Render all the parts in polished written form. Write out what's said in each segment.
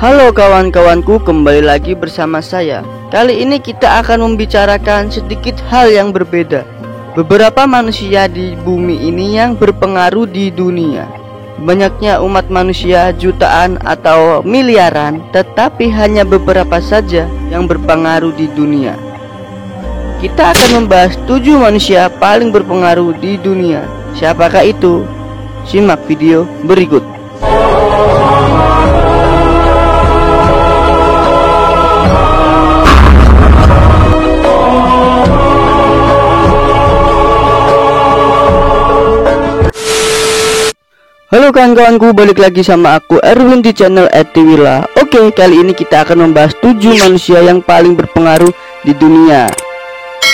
Halo kawan-kawanku, kembali lagi bersama saya. Kali ini kita akan membicarakan sedikit hal yang berbeda. Beberapa manusia di bumi ini yang berpengaruh di dunia. Banyaknya umat manusia jutaan atau miliaran, tetapi hanya beberapa saja yang berpengaruh di dunia. Kita akan membahas 7 manusia paling berpengaruh di dunia. Siapakah itu? Simak video berikut. Halo kawan-kawanku, balik lagi sama aku Erwin di channel @tiwila. Oke, kali ini kita akan membahas 7 manusia yang paling berpengaruh di dunia.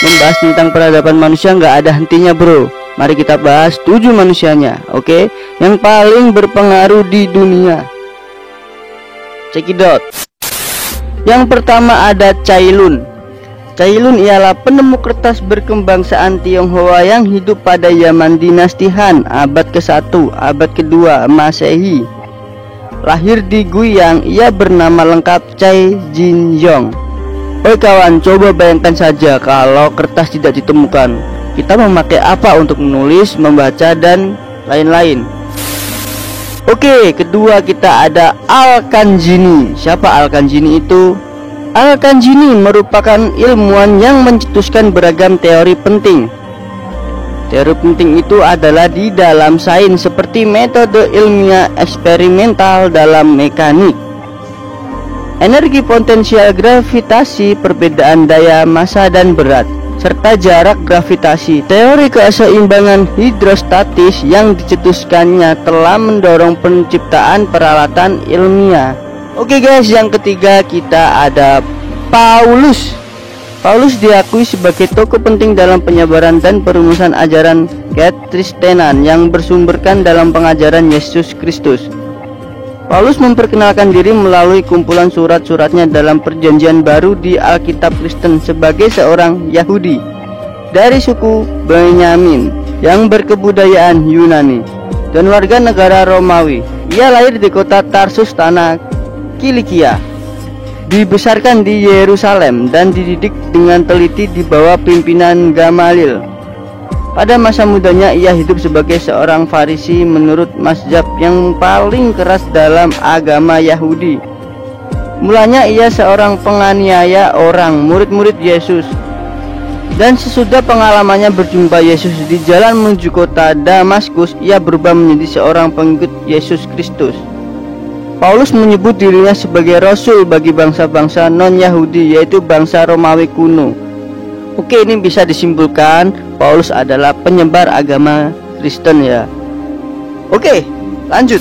Membahas tentang peradaban manusia nggak ada hentinya bro. Mari kita bahas 7 manusianya, oke? Yang paling berpengaruh di dunia. Cekidot. Yang pertama ada Cai Lun. Cai Lun ialah penemu kertas berkebangsaan Tionghoa yang hidup pada zaman dinasti Han, abad ke-1, abad ke-2 Masehi. Lahir di Guiyang, ia bernama lengkap Cai Jinzhong. Oi kawan, coba bayangkan saja kalau kertas tidak ditemukan. Kita memakai apa untuk menulis, membaca, dan lain-lain? Oke, kedua kita ada Al-Kanjini. Siapa Al-Kanjini itu? Al-Kanjini merupakan ilmuwan yang mencetuskan beragam teori penting. Teori penting itu adalah di dalam sains, seperti metode ilmiah eksperimental dalam mekanik, energi potensial gravitasi, perbedaan daya massa dan berat, serta jarak gravitasi. Teori keseimbangan hidrostatis yang dicetuskannya telah mendorong penciptaan peralatan ilmiah. Oke guys, yang ketiga kita ada Paulus. Paulus diakui sebagai tokoh penting dalam penyebaran dan perumusan ajaran Kekristenan yang bersumberkan dalam pengajaran Yesus Kristus. Paulus memperkenalkan diri melalui kumpulan surat-suratnya dalam Perjanjian Baru di Alkitab Kristen sebagai seorang Yahudi dari suku Benyamin yang berkebudayaan Yunani dan warga negara Romawi. Ia lahir di kota Tarsus, tanah Kilikia, dibesarkan di Yerusalem dan dididik dengan teliti di bawah pimpinan Gamaliel. Pada masa mudanya ia hidup sebagai seorang Farisi menurut mazhab yang paling keras dalam agama Yahudi. Mulanya ia seorang penganiaya orang, murid-murid Yesus. Dan sesudah pengalamannya berjumpa Yesus di jalan menuju kota Damaskus, ia berubah menjadi seorang pengikut Yesus Kristus. Paulus menyebut dirinya sebagai rasul bagi bangsa-bangsa non-Yahudi, yaitu bangsa Romawi kuno. Oke, ini bisa disimpulkan Paulus adalah penyebar agama Kristen ya. Oke, lanjut.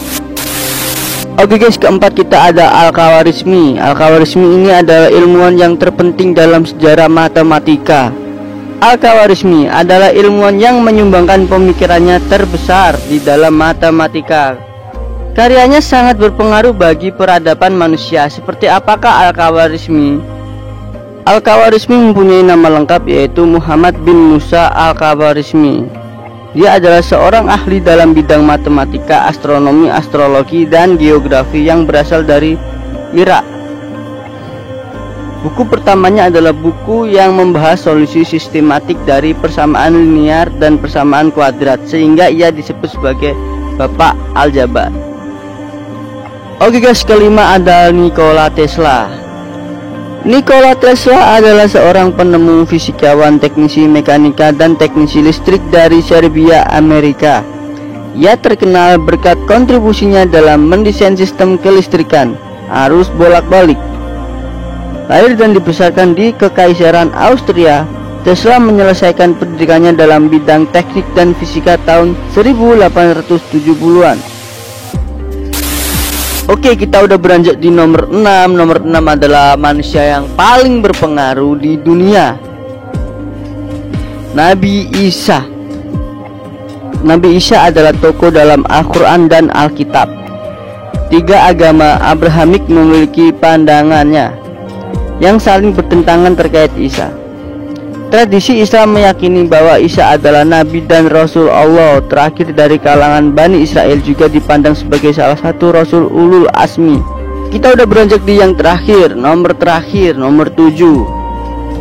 Oke guys, keempat kita ada Al-Khawarizmi. Al-Khawarizmi ini adalah ilmuwan yang terpenting dalam sejarah matematika. Al-Khawarizmi adalah ilmuwan yang menyumbangkan pemikirannya terbesar di dalam matematika. Karyanya sangat berpengaruh bagi peradaban manusia. Seperti apakah Al-Khawarizmi? Al-Khawarizmi mempunyai nama lengkap yaitu Muhammad bin Musa Al-Khawarizmi. Dia adalah seorang ahli dalam bidang matematika, astronomi, astrologi, dan geografi yang berasal dari Irak. Buku pertamanya adalah buku yang membahas solusi sistematik dari persamaan linear dan persamaan kuadrat, sehingga ia disebut sebagai Bapak Aljabar. Oke guys, kelima ada Nikola Tesla. Nikola Tesla adalah seorang penemu, fisikawan, teknisi mekanika, dan teknisi listrik dari Serbia, Amerika. Ia terkenal berkat kontribusinya dalam mendesain sistem kelistrikan arus bolak-balik. Lahir dan dibesarkan di Kekaisaran Austria, Tesla menyelesaikan pendidikannya dalam bidang teknik dan fisika tahun 1870-an. Oke, kita udah beranjak di nomor 6. Nomor 6 adalah manusia yang paling berpengaruh di dunia, Nabi Isa. Nabi Isa adalah tokoh dalam Al-Quran dan Alkitab. 3 agama Abrahamik memiliki pandangannya yang saling bertentangan terkait Isa. Tradisi Islam meyakini bahwa Isa adalah Nabi dan Rasul Allah terakhir dari kalangan Bani Israel, juga dipandang sebagai salah satu Rasul Ulul Azmi Kita udah beranjak di yang terakhir, nomor 7.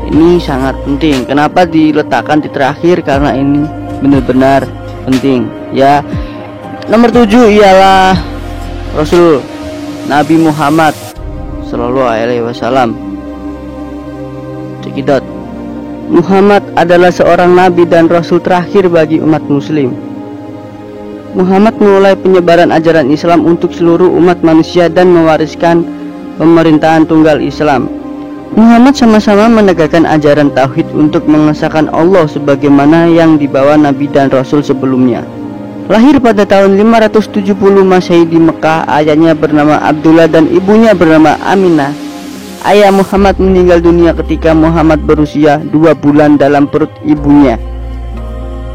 Ini sangat penting. Kenapa diletakkan di terakhir? Karena ini benar-benar penting ya. Nomor 7 ialah Rasul Nabi Muhammad Sallallahu Alaihi Wasallam. Cekidot. Muhammad adalah seorang nabi dan rasul terakhir bagi umat muslim. Muhammad memulai penyebaran ajaran Islam untuk seluruh umat manusia dan mewariskan pemerintahan tunggal Islam. Muhammad sama-sama menegakkan ajaran tauhid untuk mengesahkan Allah sebagaimana yang dibawa nabi dan rasul sebelumnya. Lahir pada tahun 570 Masehi di Mekah, ayahnya bernama Abdullah dan ibunya bernama Aminah. Ayah Muhammad meninggal dunia ketika Muhammad berusia 2 bulan dalam perut ibunya.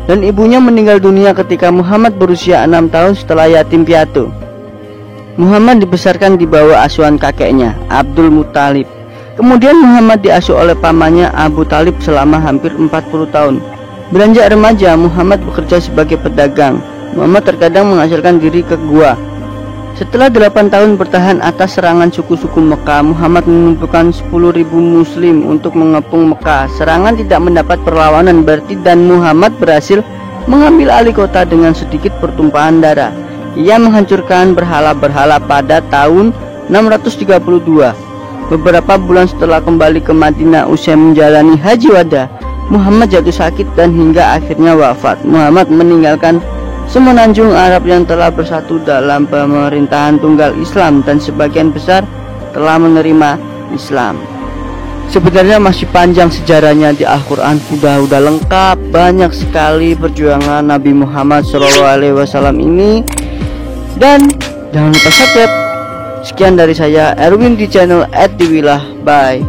Dan ibunya meninggal dunia ketika Muhammad berusia 6 tahun setelah yatim piatu. Muhammad dibesarkan di bawah asuhan kakeknya, Abdul Muthalib. Kemudian Muhammad diasuh oleh pamannya Abu Talib selama hampir 40 tahun. Beranjak remaja, Muhammad bekerja sebagai pedagang. Muhammad terkadang menghasilkan diri ke gua. Setelah 8 tahun bertahan atas serangan suku-suku Mekah, Muhammad mengumpulkan 10.000 muslim untuk mengepung Mekah. Serangan tidak mendapat perlawanan berarti dan Muhammad berhasil mengambil alih kota dengan sedikit pertumpahan darah. Ia menghancurkan berhala-berhala pada tahun 632. Beberapa bulan setelah kembali ke Madinah usai menjalani haji wada, Muhammad jatuh sakit dan hingga akhirnya wafat. Muhammad meninggalkan semenanjung Arab yang telah bersatu dalam pemerintahan tunggal Islam dan sebagian besar telah menerima Islam. Sebenarnya masih panjang sejarahnya di Al-Quran, udah lengkap, banyak sekali perjuangan Nabi Muhammad SAW ini. Dan jangan lupa subscribe. Sekian dari saya Erwin di channel @diwilah. Bye.